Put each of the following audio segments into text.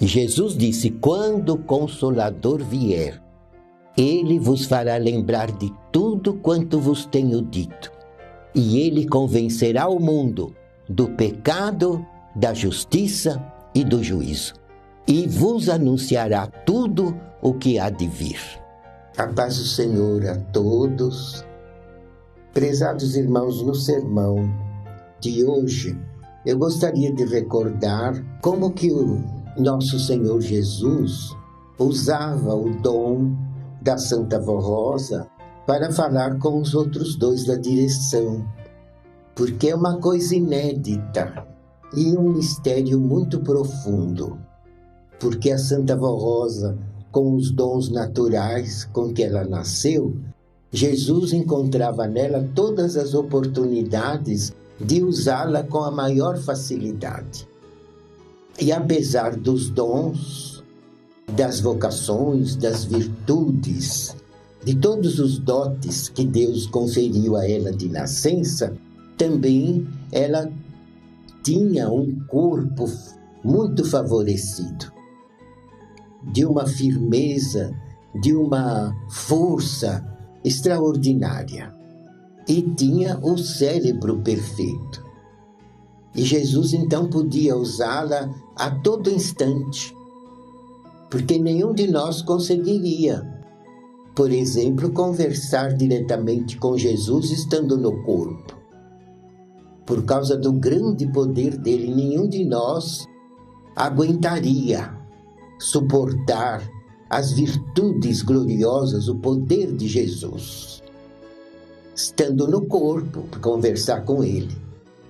E Jesus disse: quando o Consolador vier, ele vos fará lembrar de tudo quanto vos tenho dito. E ele convencerá o mundo do pecado, da justiça e do juízo. E vos anunciará tudo o que há de vir. A paz do Senhor a todos. Prezados irmãos, no sermão de hoje, eu gostaria de recordar como que o nosso Senhor Jesus usava o dom da Santa Vó Rosa para falar com os outros dois da direção, porque é uma coisa inédita e um mistério muito profundo, porque a Santa Vó Rosa, com os dons naturais com que ela nasceu, Jesus encontrava nela todas as oportunidades de usá-la com a maior facilidade. E apesar dos dons, das vocações, das virtudes, de todos os dotes que Deus conferiu a ela de nascença, também ela tinha um corpo muito favorecido, de uma firmeza, de uma força extraordinária. E tinha o cérebro perfeito. E Jesus então podia usá-la a todo instante, porque nenhum de nós conseguiria, por exemplo, conversar diretamente com Jesus estando no corpo. Por causa do grande poder dele, nenhum de nós aguentaria suportar as virtudes gloriosas, o poder de Jesus, estando no corpo, para conversar com ele.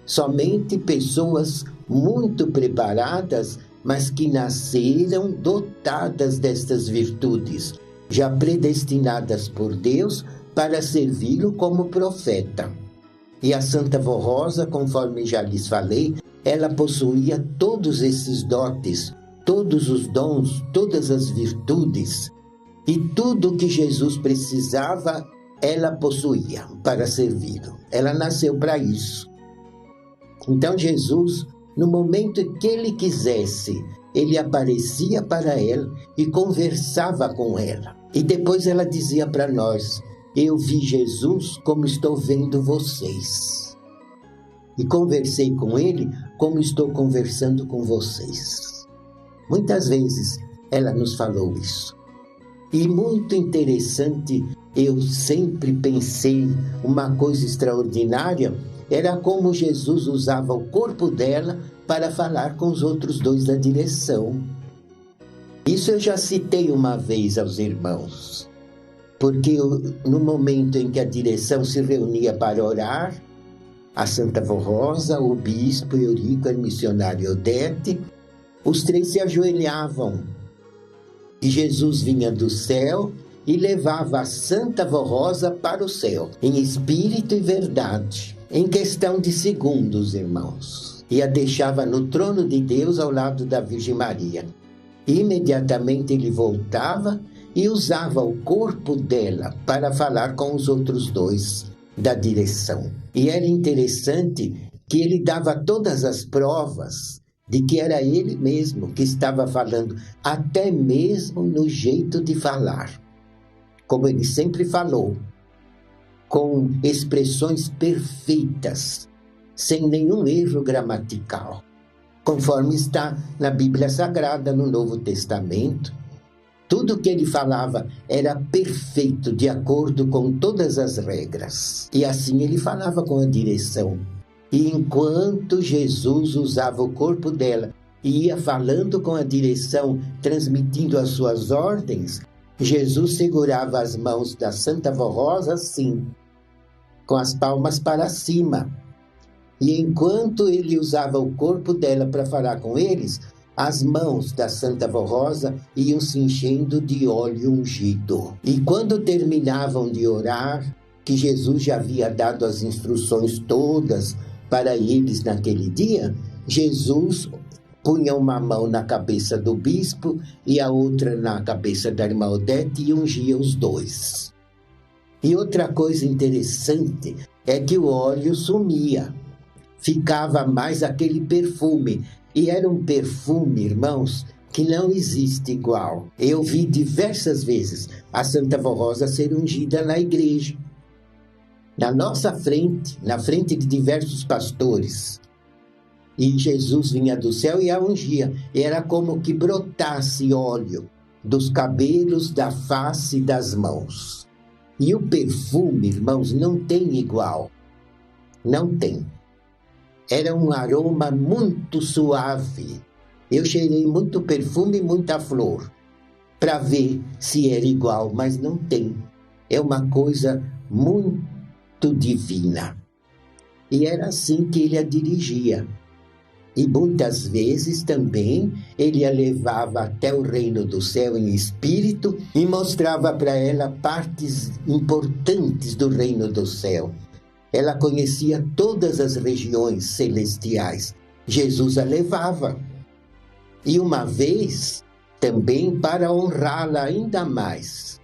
Somente pessoas muito preparadas, mas que nasceram dotadas destas virtudes, já predestinadas por Deus para servi-lo como profeta. E a Santa Vó Rosa, conforme já lhes falei, ela possuía todos esses dotes, todos os dons, todas as virtudes, e tudo o que Jesus precisava, ela possuía para servi-lo. Ela nasceu para isso. Então Jesus, no momento que ele quisesse, ele aparecia para ela e conversava com ela. E depois ela dizia para nós: eu vi Jesus como estou vendo vocês. E conversei com ele como estou conversando com vocês. Muitas vezes ela nos falou isso. E muito interessante, eu sempre pensei uma coisa extraordinária, era como Jesus usava o corpo dela para falar com os outros dois da direção. Isso eu já citei uma vez aos irmãos, porque no momento em que a direção se reunia para orar, a Santa Vó Rosa, o bispo Eurico, a missionária Odete, os três se ajoelhavam. E Jesus vinha do céu e levava a Santa Vó Rosa para o céu, em espírito e verdade, em questão de segundos, irmãos. E a deixava no trono de Deus ao lado da Virgem Maria. Imediatamente ele voltava e usava o corpo dela para falar com os outros dois da direção. E era interessante que ele dava todas as provas de que era ele mesmo que estava falando, até mesmo no jeito de falar. Como ele sempre falou, com expressões perfeitas, sem nenhum erro gramatical, conforme está na Bíblia Sagrada, no Novo Testamento. Tudo que ele falava era perfeito, de acordo com todas as regras. E assim ele falava com a direção. E enquanto Jesus usava o corpo dela e ia falando com a direção, transmitindo as suas ordens, Jesus segurava as mãos da Santa Vó Rosa assim, com as palmas para cima. E enquanto ele usava o corpo dela para falar com eles, as mãos da Santa Vó Rosa iam se enchendo de óleo ungido. E quando terminavam de orar, que Jesus já havia dado as instruções todas para eles naquele dia, Jesus punha uma mão na cabeça do bispo e a outra na cabeça da irmã Odete e ungia os dois. E outra coisa interessante é que o óleo sumia, ficava mais aquele perfume. E era um perfume, irmãos, que não existe igual. Eu vi diversas vezes a Santa Vó Rosa ser ungida na igreja, na nossa frente, na frente de diversos pastores. E Jesus vinha do céu e a ungia. Era como que brotasse óleo dos cabelos, da face e das mãos. E o perfume, irmãos, não tem igual. Não tem. Era um aroma muito suave. Eu cheirei muito perfume e muita flor para ver se era igual, mas não tem. É uma coisa muito divina. E era assim que ele a dirigia. E muitas vezes também ele a levava até o reino do céu em espírito e mostrava para ela partes importantes do reino do céu. Ela conhecia todas as regiões celestiais. Jesus a levava. E uma vez também para honrá-la ainda mais,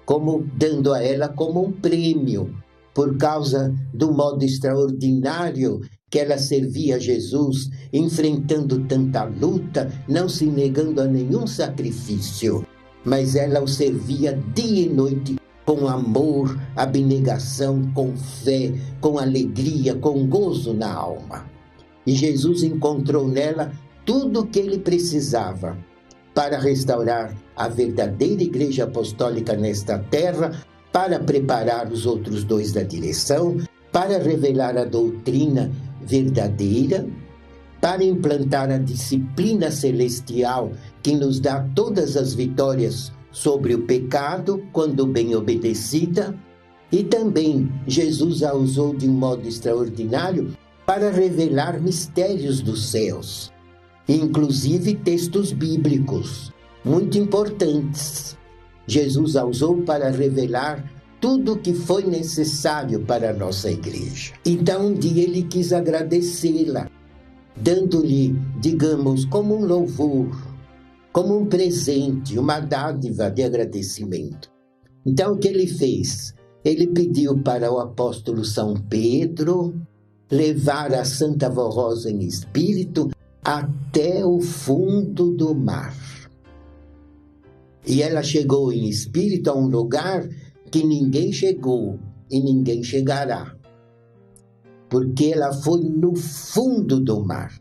como dando a ela como um prêmio, por causa do modo extraordinário que ela servia a Jesus, enfrentando tanta luta, não se negando a nenhum sacrifício, mas ela o servia dia e noite com amor, abnegação, com fé, com alegria, com gozo na alma. E Jesus encontrou nela tudo o que ele precisava para restaurar a verdadeira Igreja Apostólica nesta terra, para preparar os outros dois da direção, para revelar a doutrina verdadeira, para implantar a disciplina celestial que nos dá todas as vitórias sobre o pecado, quando bem obedecida, e também Jesus a usou de um modo extraordinário para revelar mistérios dos céus, inclusive textos bíblicos muito importantes. Jesus a usou para revelar tudo o que foi necessário para a nossa igreja. Então, um dia ele quis agradecê-la, dando-lhe, digamos, como um louvor, como um presente, uma dádiva de agradecimento. Então, o que ele fez? Ele pediu para o apóstolo São Pedro levar a Santa Vó Rosa em espírito até o fundo do mar. E ela chegou em espírito a um lugar que ninguém chegou e ninguém chegará, porque ela foi no fundo do mar,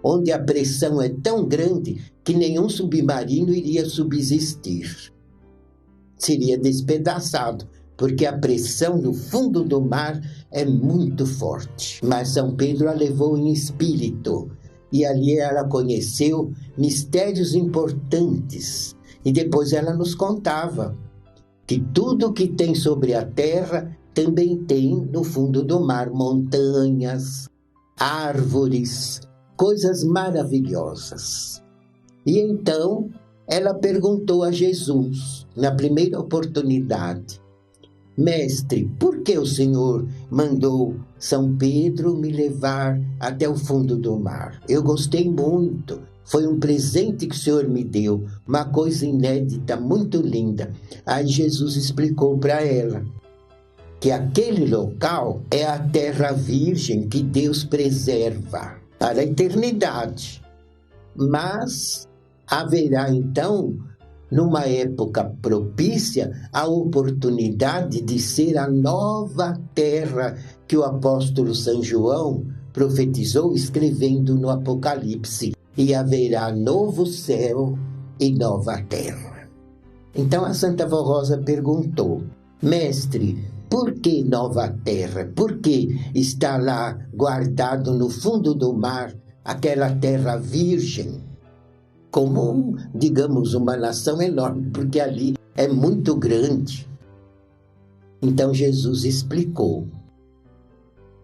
onde a pressão é tão grande que nenhum submarino iria subsistir. Seria despedaçado, porque a pressão no fundo do mar é muito forte. Mas São Pedro a levou em espírito, e ali ela conheceu mistérios importantes. E depois ela nos contava que tudo que tem sobre a terra também tem no fundo do mar, montanhas, árvores, coisas maravilhosas. E então ela perguntou a Jesus, na primeira oportunidade: Mestre, por que o Senhor mandou São Pedro me levar até o fundo do mar? Eu gostei muito. Foi um presente que o Senhor me deu, uma coisa inédita, muito linda. Aí Jesus explicou para ela que aquele local é a terra virgem que Deus preserva para a eternidade. Mas haverá então, numa época propícia, a oportunidade de ser a nova terra que o apóstolo São João profetizou escrevendo no Apocalipse. E haverá novo céu e nova terra. Então a Santa Vó Rosa perguntou: Mestre, por que nova terra? Por que está lá guardado no fundo do mar aquela terra virgem? Como, digamos, uma nação enorme, porque ali é muito grande. Então Jesus explicou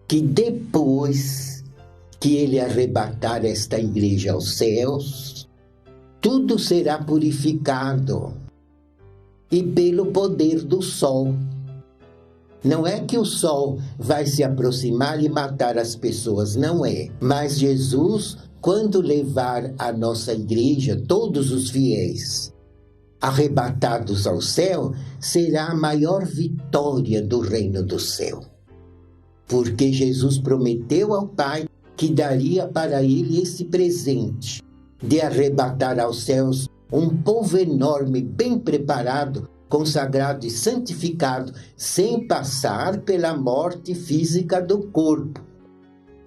que depois que ele arrebatar esta igreja aos céus, tudo será purificado, e pelo poder do sol. Não é que o sol vai se aproximar e matar as pessoas, não é. Mas Jesus, quando levar a nossa igreja, todos os fiéis, arrebatados ao céu, será a maior vitória do reino do céu. Porque Jesus prometeu ao Pai que daria para ele esse presente de arrebatar aos céus um povo enorme, bem preparado, consagrado e santificado, sem passar pela morte física do corpo,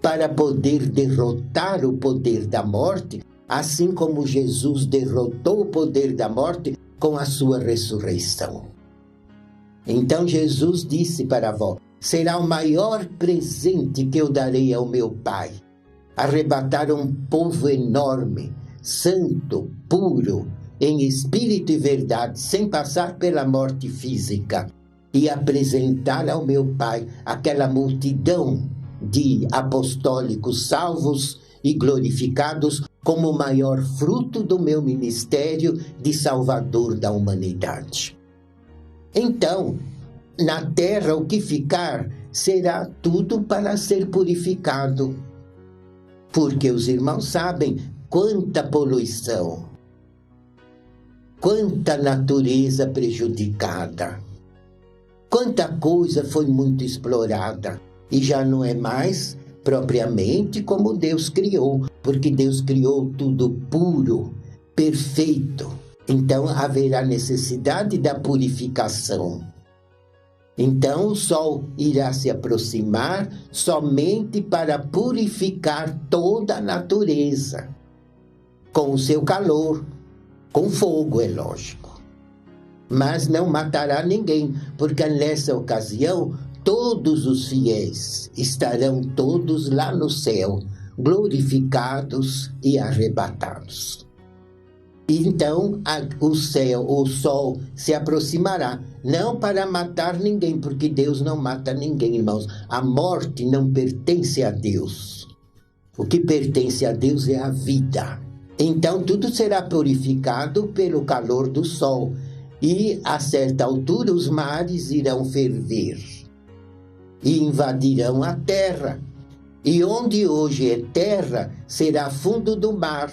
para poder derrotar o poder da morte, assim como Jesus derrotou o poder da morte com a sua ressurreição. Então Jesus disse para a avó: será o maior presente que eu darei ao meu Pai, arrebatar um povo enorme, santo, puro, em espírito e verdade, sem passar pela morte física, e apresentar ao meu Pai aquela multidão de apostólicos salvos e glorificados como o maior fruto do meu ministério de salvador da humanidade. Então, na terra o que ficar será tudo para ser purificado, porque os irmãos sabem quanta poluição, quanta natureza prejudicada, quanta coisa foi muito explorada e já não é mais propriamente como Deus criou, porque Deus criou tudo puro, perfeito. Então haverá necessidade da purificação. Então o sol irá se aproximar somente para purificar toda a natureza, com o seu calor, com fogo, é lógico. Mas não matará ninguém, porque nessa ocasião todos os fiéis estarão todos lá no céu, glorificados e arrebatados. Então o céu, o sol se aproximará, não para matar ninguém, porque Deus não mata ninguém, irmãos. A morte não pertence a Deus. O que pertence a Deus é a vida. Então tudo será purificado pelo calor do sol, e a certa altura os mares irão ferver e invadirão a terra. E onde hoje é terra, será fundo do mar.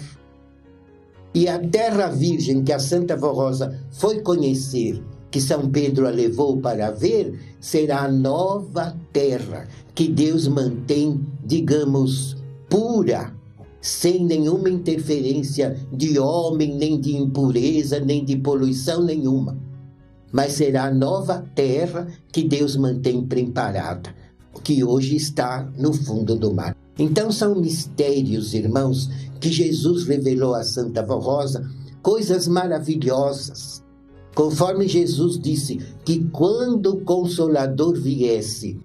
E a terra virgem que a Santa Vó Rosa foi conhecer, que São Pedro a levou para ver, será a nova terra que Deus mantém, digamos, pura, sem nenhuma interferência de homem, nem de impureza, nem de poluição nenhuma. Mas será a nova terra que Deus mantém preparada, que hoje está no fundo do mar. Então são mistérios, irmãos, que Jesus revelou a Santa Vó Rosa, coisas maravilhosas. Conforme Jesus disse que quando o Consolador viesse,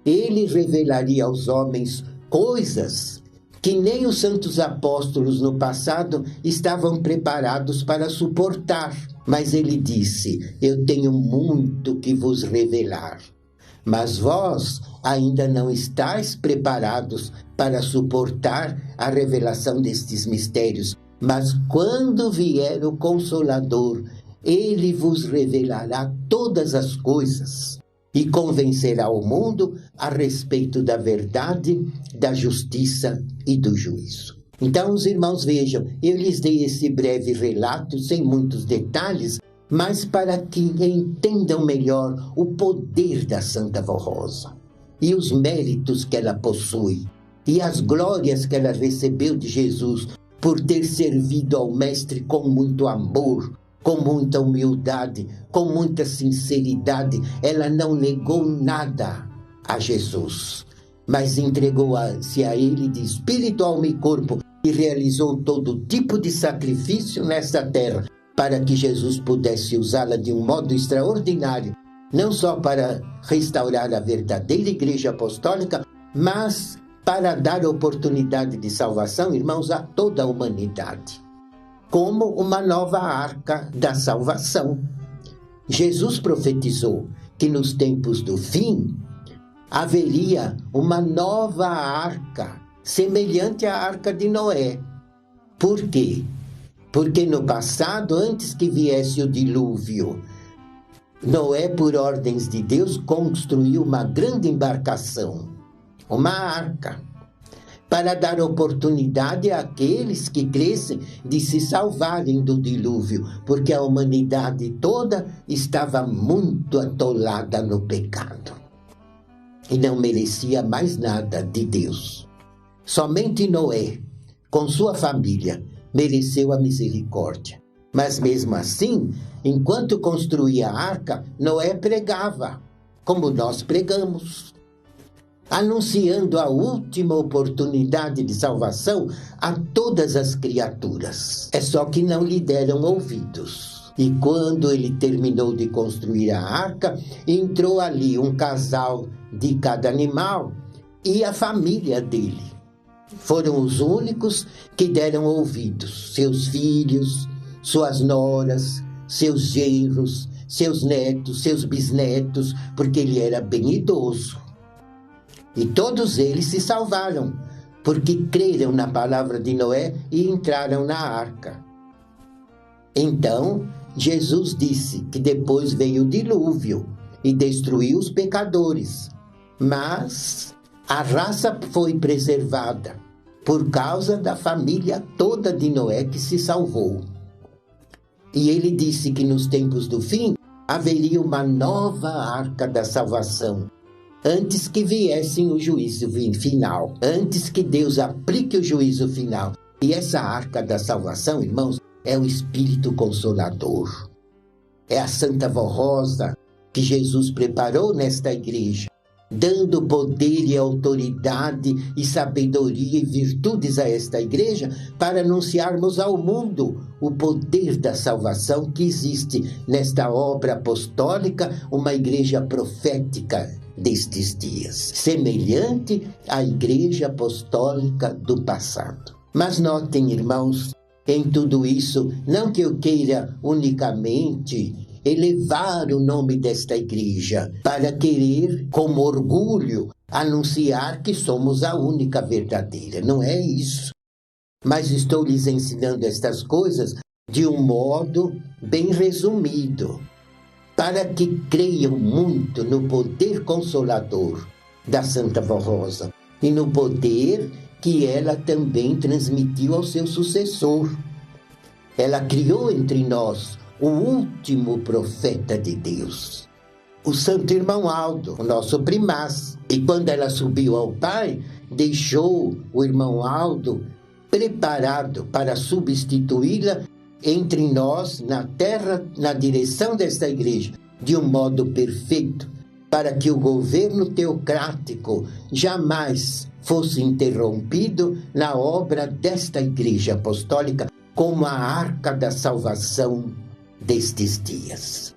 ele revelaria aos homens coisas que nem os santos apóstolos no passado estavam preparados para suportar. Mas ele disse: eu tenho muito que vos revelar, mas vós ainda não estáis preparados para suportar a revelação destes mistérios. Mas quando vier o Consolador, ele vos revelará todas as coisas e convencerá o mundo a respeito da verdade, da justiça e do juízo. Então, os irmãos vejam, eu lhes dei esse breve relato, sem muitos detalhes, mas para que entendam melhor o poder da Santa Vó Rosa e os méritos que ela possui e as glórias que ela recebeu de Jesus por ter servido ao Mestre com muito amor, com muita humildade, com muita sinceridade. Ela não negou nada a Jesus, mas entregou-se a ele de espírito, alma e corpo e realizou todo tipo de sacrifício nesta terra para que Jesus pudesse usá-la de um modo extraordinário, não só para restaurar a verdadeira Igreja Apostólica, mas para dar oportunidade de salvação, irmãos, a toda a humanidade, como uma nova arca da salvação. Jesus profetizou que nos tempos do fim haveria uma nova arca, semelhante à arca de Noé. Por quê? Porque no passado, antes que viesse o dilúvio, Noé, por ordens de Deus, construiu uma grande embarcação, uma arca, para dar oportunidade àqueles que crescem de se salvarem do dilúvio, porque a humanidade toda estava muito atolada no pecado e não merecia mais nada de Deus. Somente Noé, com sua família, mereceu a misericórdia. Mas mesmo assim, enquanto construía a arca, Noé pregava, como nós pregamos, anunciando a última oportunidade de salvação a todas as criaturas. É só que não lhe deram ouvidos. E quando ele terminou de construir a arca, entrou ali um casal de cada animal e a família dele. Foram os únicos que deram ouvidos, seus filhos, suas noras, seus genros, seus netos, seus bisnetos, porque ele era bem idoso. E todos eles se salvaram, porque creram na palavra de Noé e entraram na arca. Então, Jesus disse que depois veio o dilúvio e destruiu os pecadores, mas a raça foi preservada por causa da família toda de Noé que se salvou. E ele disse que nos tempos do fim haveria uma nova arca da salvação, antes que viesse o juízo final, antes que Deus aplique o juízo final. E essa arca da salvação, irmãos, é o Espírito Consolador. É a Santa Vó Rosa que Jesus preparou nesta igreja, dando poder e autoridade e sabedoria e virtudes a esta igreja para anunciarmos ao mundo o poder da salvação que existe nesta obra apostólica, uma igreja profética destes dias, semelhante à igreja apostólica do passado. Mas notem, irmãos, em tudo isso, não que eu queira unicamente elevar o nome desta igreja para querer, como orgulho, anunciar que somos a única verdadeira. Não é isso. Mas estou lhes ensinando estas coisas de um modo bem resumido, para que creiam muito no poder consolador da Santa Vó Rosa e no poder que ela também transmitiu ao seu sucessor. Ela criou entre nós o último profeta de Deus, o Santo Irmão Aldo, o nosso primaz. E quando ela subiu ao Pai, deixou o Irmão Aldo preparado para substituí-la entre nós na terra, na direção desta igreja, de um modo perfeito, para que o governo teocrático jamais fosse interrompido na obra desta igreja apostólica como a arca da salvação destes dias.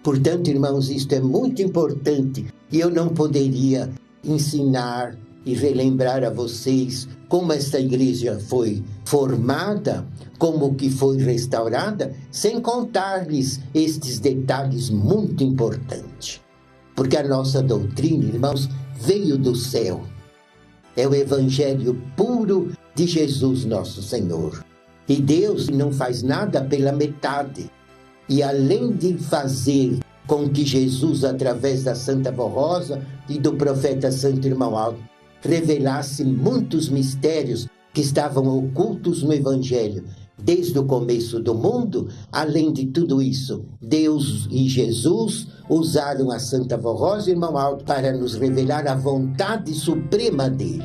Portanto, irmãos, isto é muito importante e eu não poderia ensinar e relembrar a vocês como esta igreja foi formada, como que foi restaurada, sem contar-lhes estes detalhes muito importantes. Porque a nossa doutrina, irmãos, veio do céu. É o evangelho puro de Jesus nosso Senhor. E Deus não faz nada pela metade. E além de fazer com que Jesus, através da Santa Vó Rosa e do profeta Santo Irmão Aldo, revelasse muitos mistérios que estavam ocultos no Evangelho desde o começo do mundo, além de tudo isso, Deus e Jesus usaram a Santa Vó Rosa e Irmão Aldo para nos revelar a vontade suprema dele.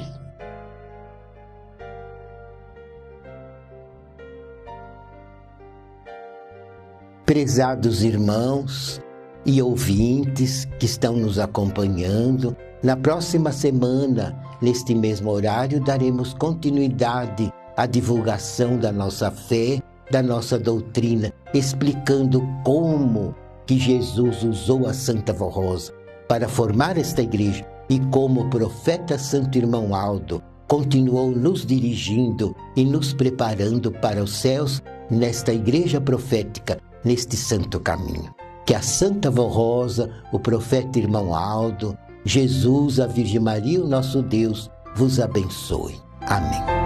Prezados irmãos e ouvintes que estão nos acompanhando, na próxima semana, neste mesmo horário, daremos continuidade à divulgação da nossa fé, da nossa doutrina, explicando como que Jesus usou a Santa Vó Rosa para formar esta igreja e como o profeta Santo Irmão Aldo continuou nos dirigindo e nos preparando para os céus nesta igreja profética, neste santo caminho. Que a Santa Vó Rosa, o profeta Irmão Aldo, Jesus, a Virgem Maria, o nosso Deus, vos abençoe. Amém.